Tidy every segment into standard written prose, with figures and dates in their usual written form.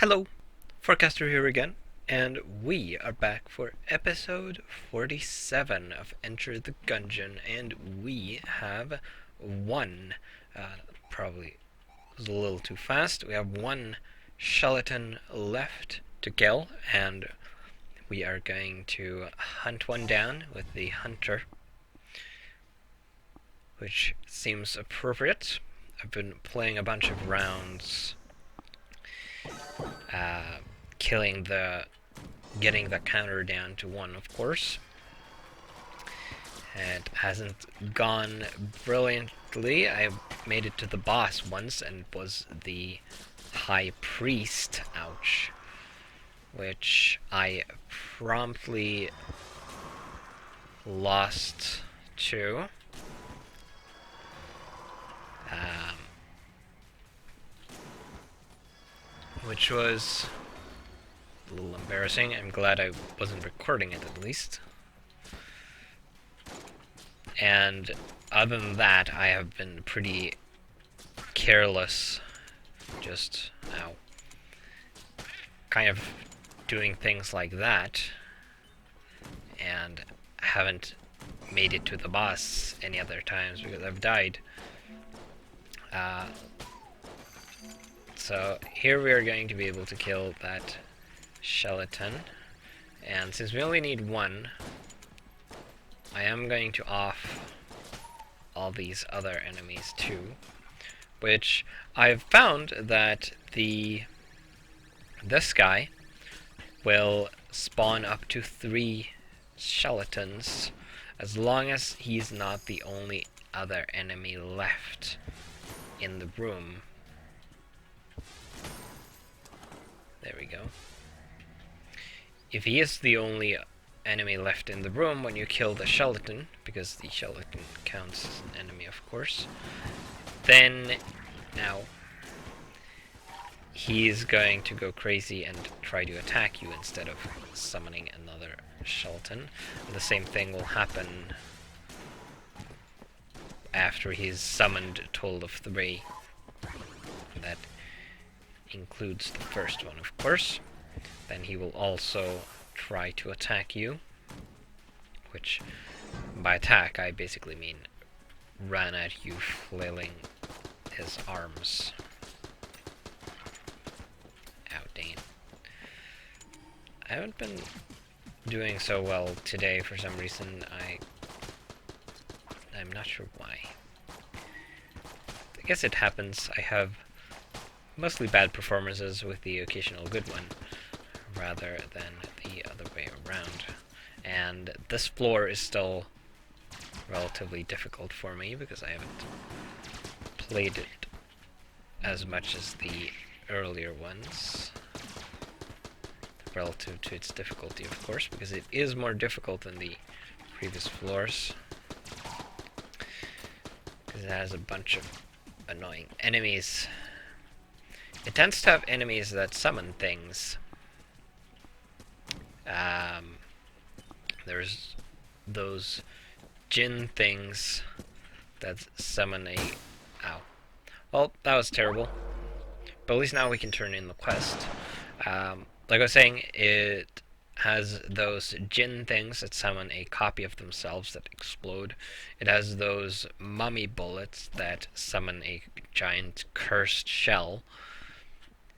Hello, Forecaster here again, and we are back for episode 47 of Enter the Gungeon, and we have one, probably was a little too fast, we have one skeleton left to kill, and we are going to hunt one down with the hunter, which seems appropriate. I've been playing a bunch of rounds uh, getting the counter down to 1, of course. It hasn't gone brilliantly. I made it to the boss once and was the High Priest, ouch, which I promptly lost to. Which was a little embarrassing. I'm glad I wasn't recording it, at least. And other than that, I have been pretty careless, just kind of doing things like that, and haven't made it to the boss any other times because I've died. So here we are going to be able to kill that skeleton, and since we only need one, I am going to off all these other enemies too, which I've found that this guy will spawn up to 3 skeletons as long as he's not the only other enemy left in the room. There we go. If he is the only enemy left in the room when you kill the skeleton, because the skeleton counts as an enemy, of course, then now he's going to go crazy and try to attack you instead of summoning another skeleton. And the same thing will happen after he's summoned a total of 3. That includes the first one, of course. Then he will also try to attack you, which by attack I basically mean run at you flailing his arms. Ow, dang it. I haven't been doing so well today for some reason. I'm not sure why. I guess it happens. I have mostly bad performances with the occasional good one, rather than the other way around. And this floor is still relatively difficult for me because I haven't played it as much as the earlier ones, relative to its difficulty, of course, because it is more difficult than the previous floors, because it has a bunch of annoying enemies. It tends to have enemies that summon things. There's those Jinn things that summon a... Ow. Well, that was terrible. But at least now we can turn in the quest. Like I was saying, it has those Jinn things that summon a copy of themselves that explode. It has those mummy bullets that summon a giant cursed shell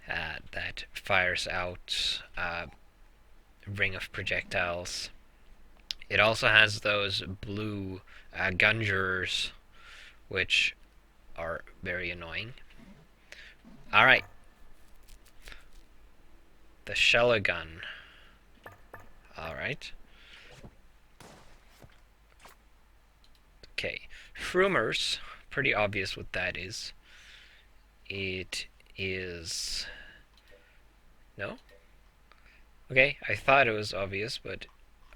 that fires out a ring of projectiles. It also has those blue Gungeons, which are very annoying. Alright. The Shell Gun. Alright. Okay. Shroomers. Pretty obvious what that is. It is... No? Okay, I thought it was obvious, but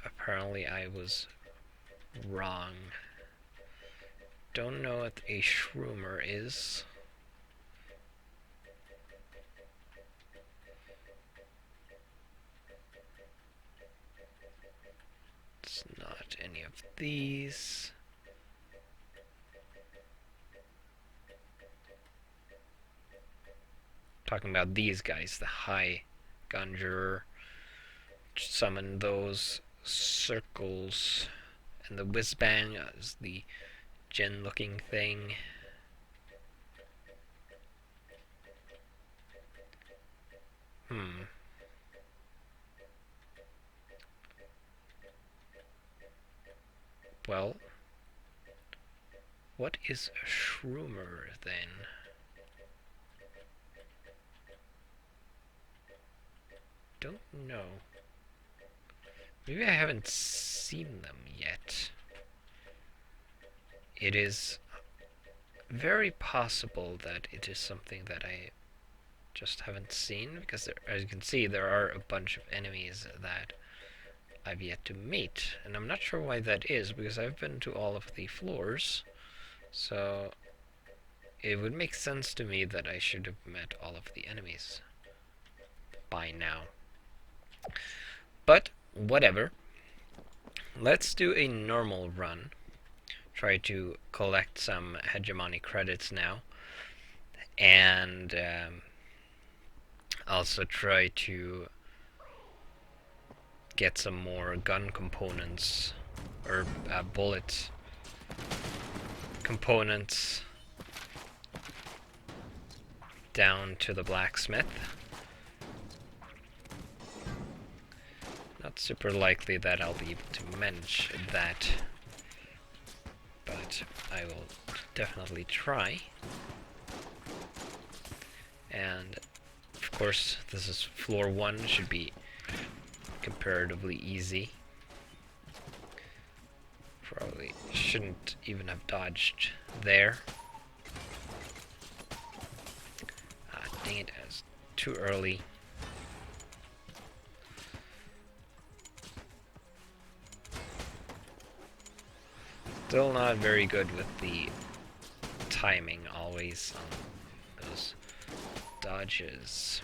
apparently I was wrong. Don't know what a shroomer is. It's not any of these. talking about these guys, the High Gungeon. Summon those circles, and the whiz-bang is the Jin-looking thing. Well, what is a shroomer then? Don't know. Maybe I haven't seen them yet. It is very possible that it is something that I just haven't seen, because there, as you can see, there are a bunch of enemies that I've yet to meet, and I'm not sure why that is, because I've been to all of the floors, so it would make sense to me that I should have met all of the enemies by now. But whatever. Let's do a normal run. Try to collect some hegemony credits now, and also try to get some more gun components, or bullet components down to the blacksmith. Not super likely that I'll be able to manage that, but I will definitely try. And of course, this is floor 1, should be comparatively easy. Probably shouldn't even have dodged there. Ah, dang it, I was too early. Still not very good with the timing always on those dodges.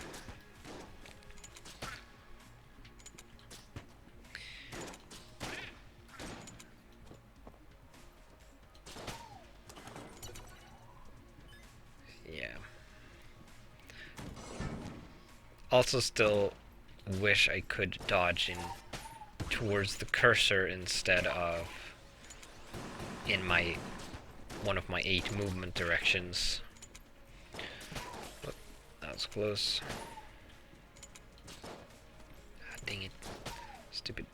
Yeah. Also still wish I could dodge in towards the cursor instead of in my one of my 8 movement directions. But that was close. Ah, dang it. Stupid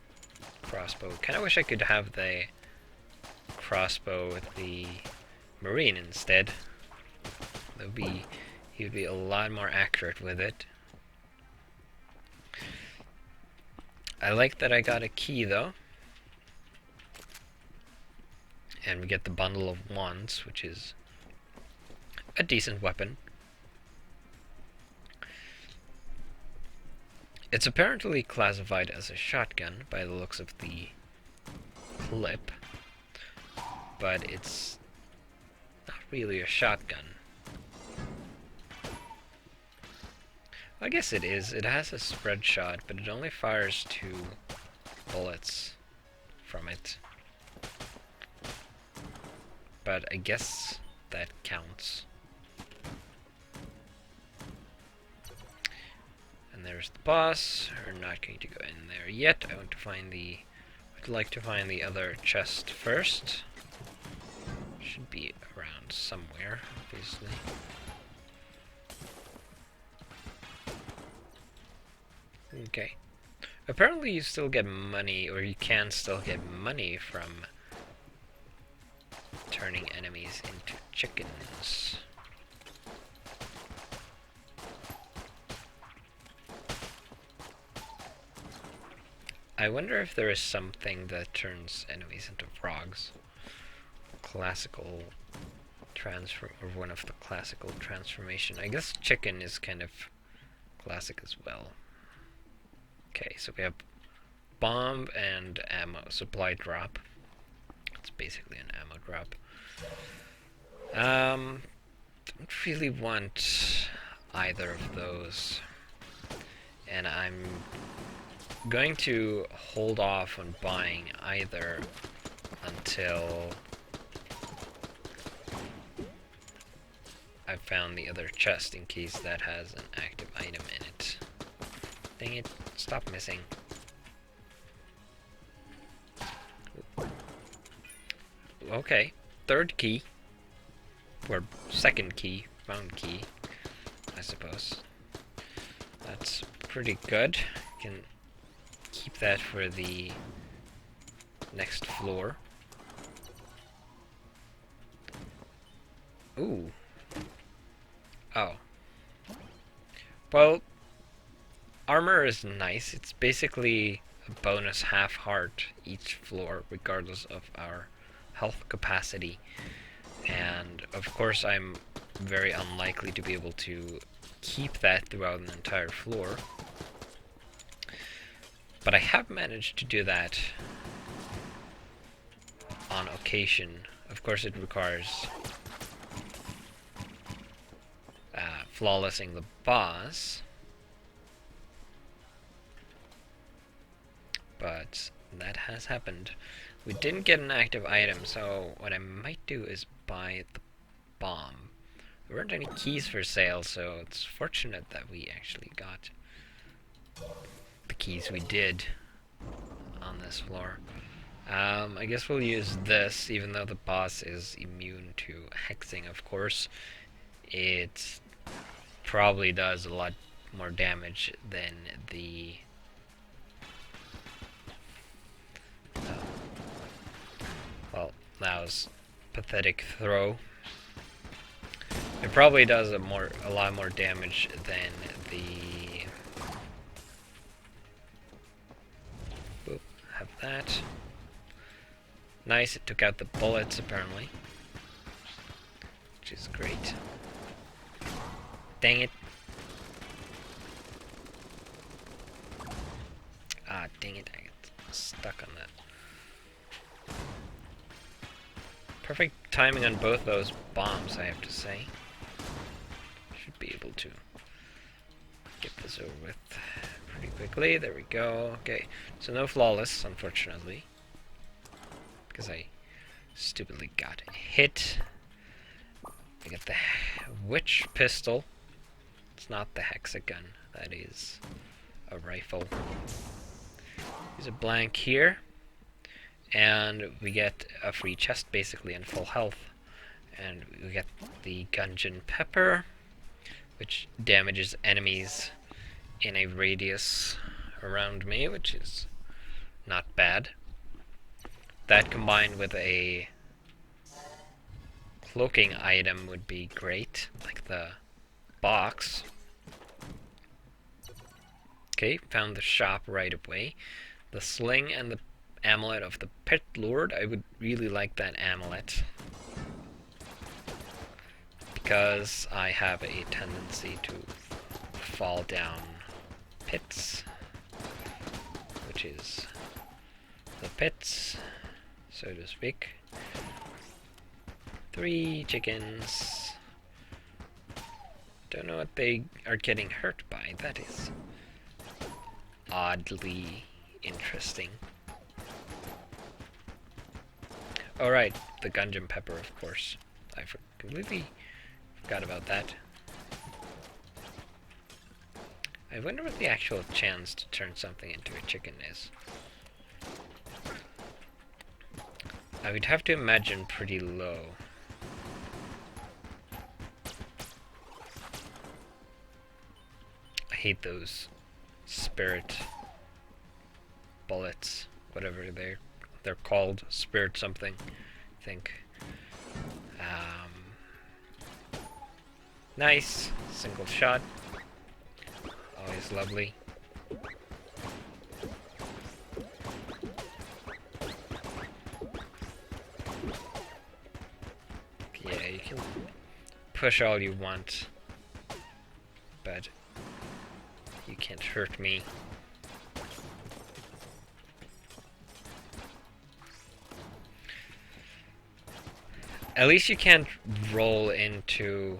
crossbow. Kinda wish I could have the crossbow with the Marine instead. That would be, he would be a lot more accurate with it. I like that I got a key though. And we get the bundle of wands, which is a decent weapon. It's apparently classified as a shotgun by the looks of the clip, but it's not really a shotgun. I guess it is. It has a spread shot, but it only fires 2 bullets from it. But I guess that counts. And there's the boss. We're not going to go in there yet. I want to find the... I'd like to find the other chest first. Should be around somewhere, obviously. Okay. Apparently you still get money, or you can still get money from turning enemies into chickens. I wonder if there is something that turns enemies into frogs. Classical transfer, or one of the classical transformation. I guess chicken is kind of classic as well. Okay, so we have bomb and ammo supply drop. It's basically an ammo drop. Don't really want either of those, and I'm going to hold off on buying either until I found the other chest in case that has an active item in it. Dang it, stop missing. Okay, third key. Or second key, found key, I suppose. That's pretty good. Can keep that for the next floor. Ooh. Oh. Well, armor is nice. It's basically a bonus half heart each floor, regardless of our health capacity. And of course I'm very unlikely to be able to keep that throughout an entire floor. But I have managed to do that on occasion. Of course it requires flawlessing the boss. But that has happened. We didn't get an active item, so what I might do is buy the bomb. There weren't any keys for sale, so it's fortunate that we actually got the keys we did on this floor. I guess we'll use this, even though the boss is immune to hexing, of course. It probably does a lot more damage than the... well, that was pathetic throw. It probably does a lot more damage than the... Boop, have that. Nice, it took out the bullets apparently, which is great. Dang it. Ah, dang it, I got stuck on that. Perfect timing on both those bombs, I have to say. Should be able to get this over with pretty quickly. There we go. Okay, so no flawless, unfortunately, because I stupidly got hit. I got the witch pistol. It's not the hexagon. That is a rifle. There's a blank here. And we get a free chest, basically, and full health. And we get the Gungeon pepper, which damages enemies in a radius around me, which is not bad. That combined with a cloaking item would be great, like the box. Okay, found the shop right away. The sling and the amulet of the Pit Lord. I would really like that amulet, because I have a tendency to fall down pits, which is the pits, so to speak. 3 chickens. Don't know what they are getting hurt by. That is oddly interesting. Alright, the Gungeon pepper, of course. I completely forgot about that. I wonder what the actual chance to turn something into a chicken is. I would have to imagine pretty low. I hate those spirit bullets, whatever they're called, spirit something, I think. Nice, single shot, always lovely. Yeah, you can push all you want, but you can't hurt me. At least you can't roll into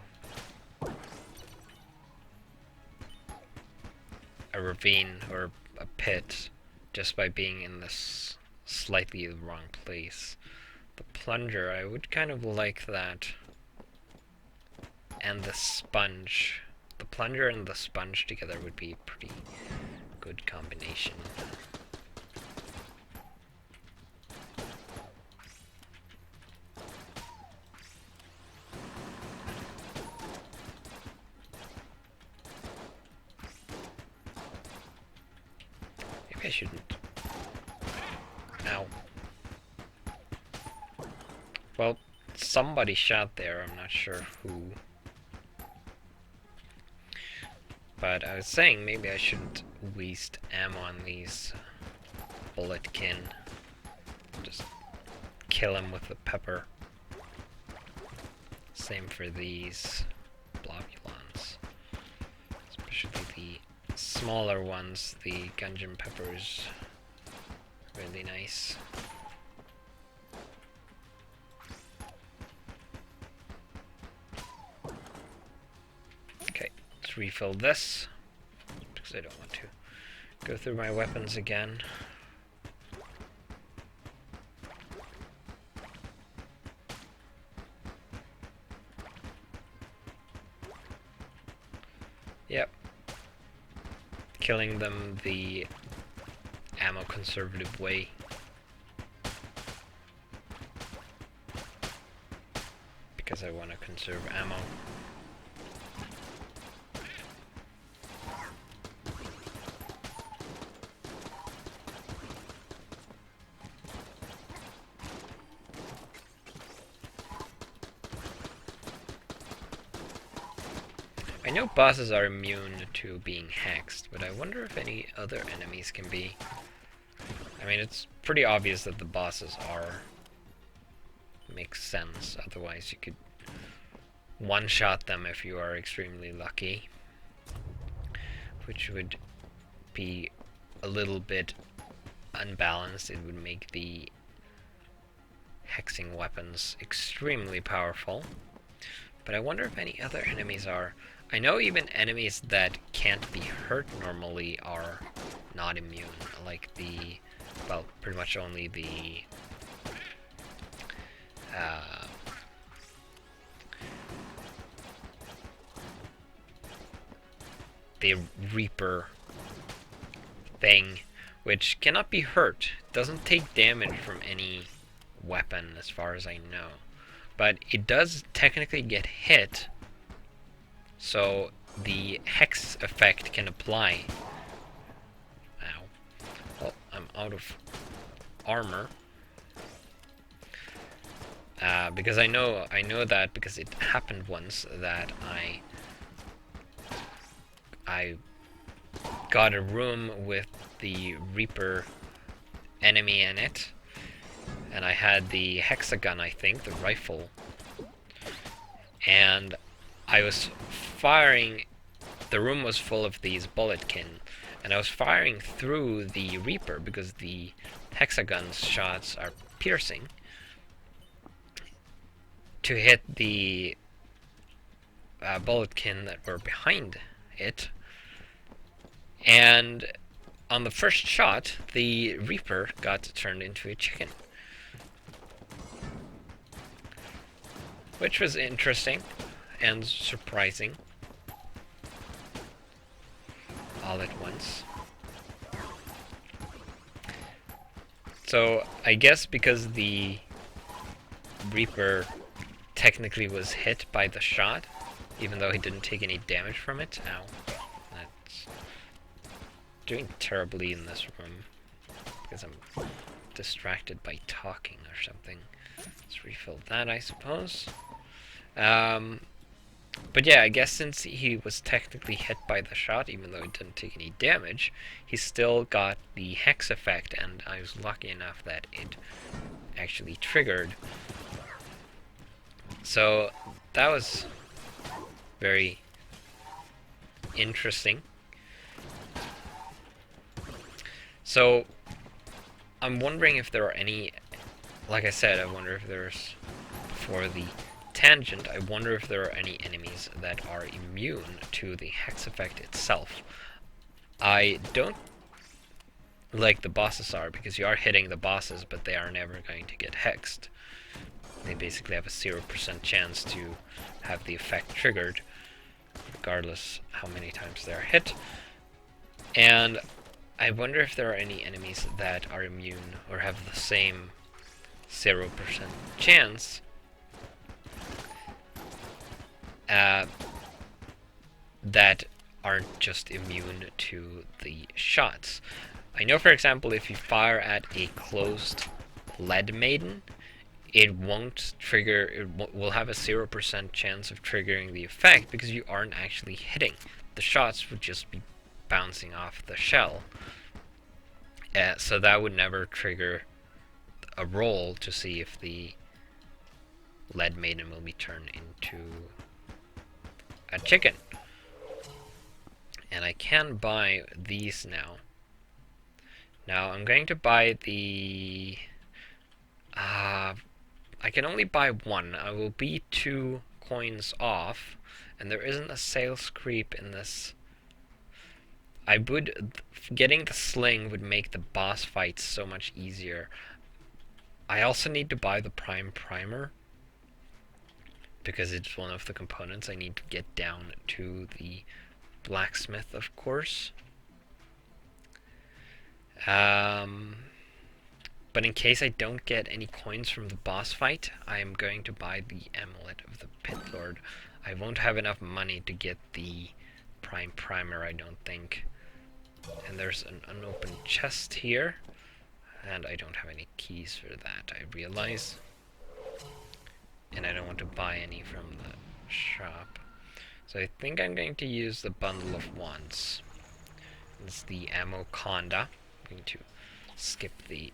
a ravine or a pit just by being in this slightly wrong place. The plunger, I would kind of like that and the sponge. The plunger and the sponge together would be a pretty good combination. Maybe I shouldn't. Ow. Well, somebody shot there, I'm not sure who. But I was saying maybe I shouldn't waste ammo on these bulletkin. Just kill him with the pepper. Same for these blobulons. Especially the smaller ones, the Gungeon peppers. Really nice. Okay, let's refill this, because I don't want to go through my weapons again. Yep. Killing them the ammo conservative way. Because I want to conserve ammo. I know bosses are immune to being hexed, but I wonder if any other enemies can be. I mean, it's pretty obvious that the bosses are. Makes sense, otherwise you could one-shot them if you are extremely lucky. Which would be a little bit unbalanced. It would make the hexing weapons extremely powerful. But I wonder if any other enemies are. I know even enemies that can't be hurt normally are not immune, like the, well, pretty much only the Reaper thing, which cannot be hurt, doesn't take damage from any weapon as far as I know, but it does technically get hit. So the hex effect can apply. Ow. Well, I'm out of armor. Because I know that because it happened once that I got a room with the Reaper enemy in it, and I had the hexagon, I think, the rifle, and I was firing. The room was full of these bulletkin, and I was firing through the Reaper because the hexagon's shots are piercing to hit the bulletkin that were behind it. And on the first shot, the Reaper got turned into a chicken, which was interesting and surprising all at once. So I guess because the Reaper technically was hit by the shot, even though he didn't take any damage from it. Ow. That's doing terribly in this room because I'm distracted by talking or something. Let's refill that, I suppose. But yeah, I guess since he was technically hit by the shot, even though he didn't take any damage, he still got the hex effect, and I was lucky enough that it actually triggered. So that was very interesting. So I'm wondering if there are any, like I said, I wonder if there's, for the tangent, I wonder if there are any enemies that are immune to the hex effect itself. I don't like the bosses are, because you are hitting the bosses, but they are never going to get hexed. They basically have a 0% chance to have the effect triggered, regardless how many times they're hit. And I wonder if there are any enemies that are immune or have the same 0% chance that aren't just immune to the shots. I know, for example, if you fire at a closed lead maiden, it won't trigger, it will have a 0% chance of triggering the effect because you aren't actually hitting. The shots would just be bouncing off the shell. So that would never trigger a roll to see if the lead maiden will be turned into a chicken. And I can buy these now. Now I'm going to buy the... I can only buy one. I will be 2 coins off, and there isn't a sales creep in this. Getting the sling would make the boss fights so much easier. I also need to buy the prime primer, because it's one of the components I need to get down to the blacksmith, of course. But in case I don't get any coins from the boss fight, I am going to buy the amulet of the pit lord. I won't have enough money to get the prime primer, I don't think. And there's an unopened chest here, and I don't have any keys for that, I realize. And I don't want to buy any from the shop. So I think I'm going to use the bundle of wands. It's the ammo conda. I'm going to skip the...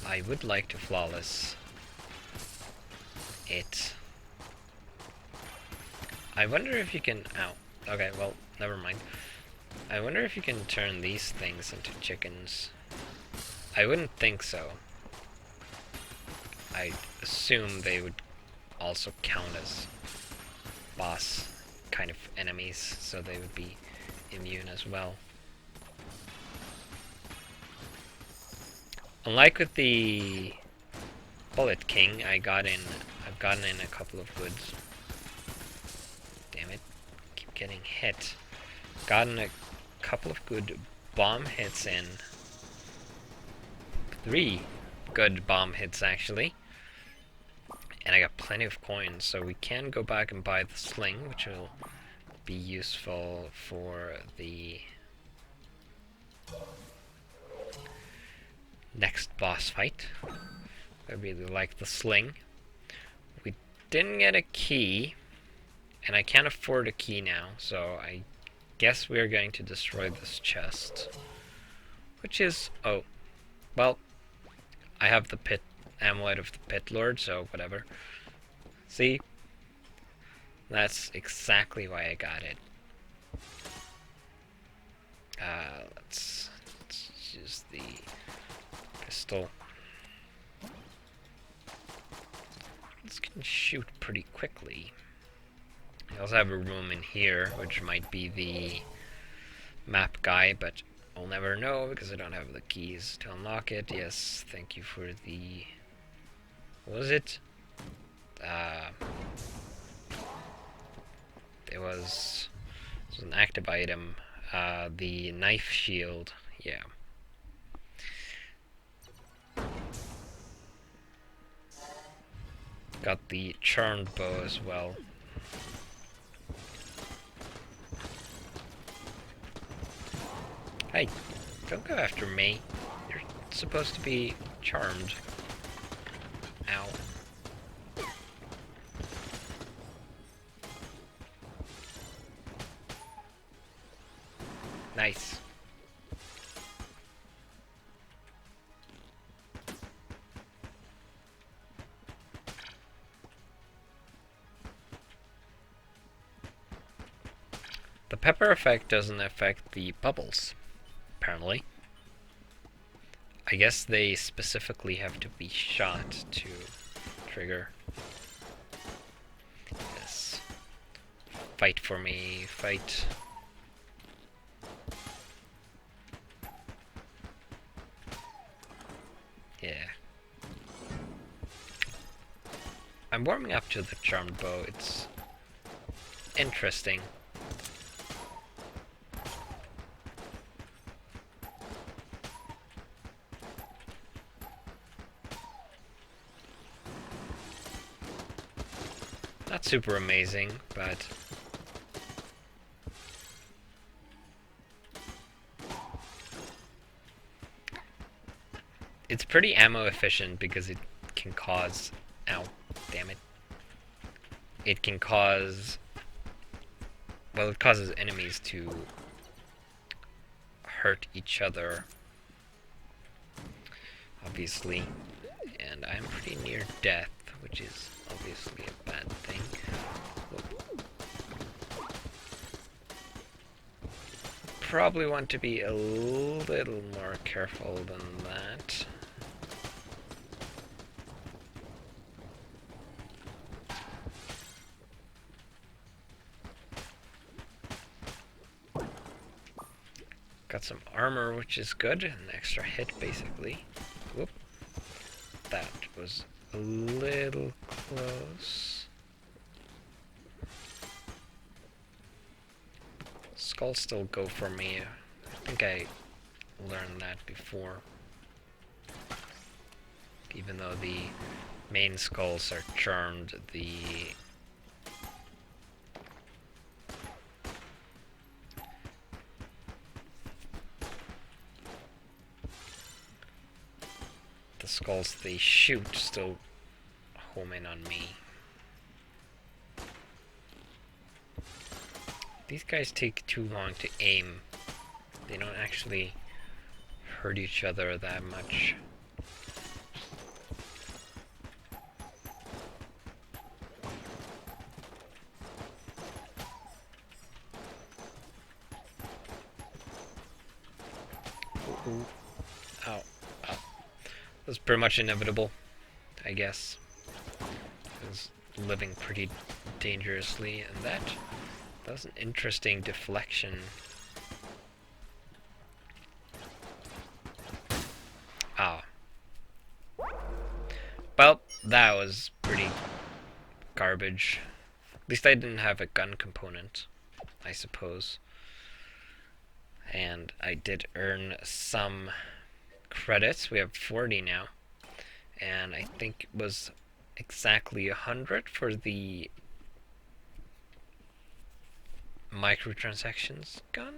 I would like to flawless it. I wonder if you can... Ow. Okay, well, never mind. I wonder if you can turn these things into chickens. I wouldn't think so. I assume they would also count as boss kind of enemies, so they would be immune as well. Unlike with the Bullet King, I've gotten in a couple of good... Damn it, keep getting hit. Gotten a couple of good bomb hits in. 3 good bomb hits, actually. And I got plenty of coins, so we can go back and buy the sling, which will be useful for the next boss fight. I really like the sling. We didn't get a key, and I can't afford a key now, so I guess we are going to destroy this chest. Which is... oh, well, I have the amulet of the pit lord, so whatever. See? That's exactly why I got it. Let's use the pistol. This can shoot pretty quickly. I also have a room in here, which might be the map guy, but I'll never know because I don't have the keys to unlock it. Yes, thank you for the... what was it? It was an active item. The knife shield. Yeah. Got the charmed bow as well. Hey, don't go after me. You're supposed to be charmed. Ow. Nice. The pepper effect doesn't affect the bubbles, apparently. I guess they specifically have to be shot to trigger. Yes. Fight for me, fight. I'm warming up to the charmed bow. It's interesting. Not super amazing, but it's pretty ammo efficient because it can cause... Ow, damn it. It can cause... Well, it causes enemies to hurt each other, obviously. And I'm pretty near death, which is obviously a bad thing. Probably want to be a little more careful than that. Got some armor, which is good. An extra hit, basically. Whoop. That was a little close. Skulls still go for me. I think I learned that before. Even though the main skulls are charmed, the skulls they shoot still home in on me. These guys take too long to aim. They don't actually hurt each other that much. Ooh. Ow. Ow. That was pretty much inevitable, I guess. I was living pretty dangerously, and that was an interesting deflection. Ah. Well, that was pretty garbage. At least I didn't have a gun component, I suppose. And I did earn some credits. We have 40 now. And I think it was exactly 100 for the microtransactions gun?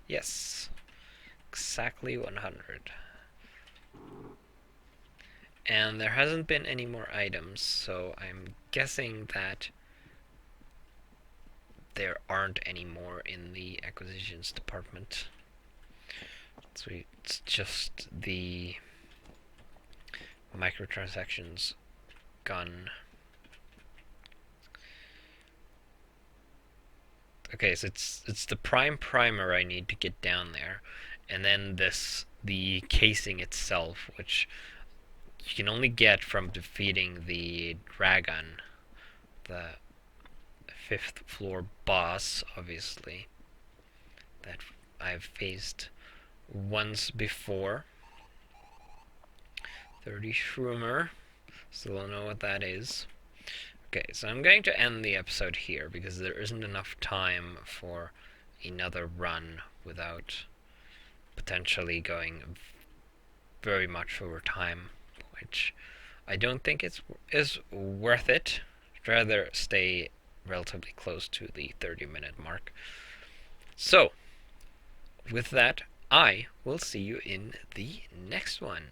Yes. Exactly 100. And there hasn't been any more items, so I'm guessing that there aren't any more in the acquisitions department. So it's just the microtransactions gun. Okay, so it's the prime primer I need to get down there, and then the casing itself, which you can only get from defeating the dragon, the 5th floor boss, obviously, that I've faced once before. 30 Shroomer, still don't know what that is. Okay, so I'm going to end the episode here because there isn't enough time for another run without potentially going very much over time, which I don't think is worth it. I'd rather stay relatively close to the 30-minute mark. So, with that, I will see you in the next one.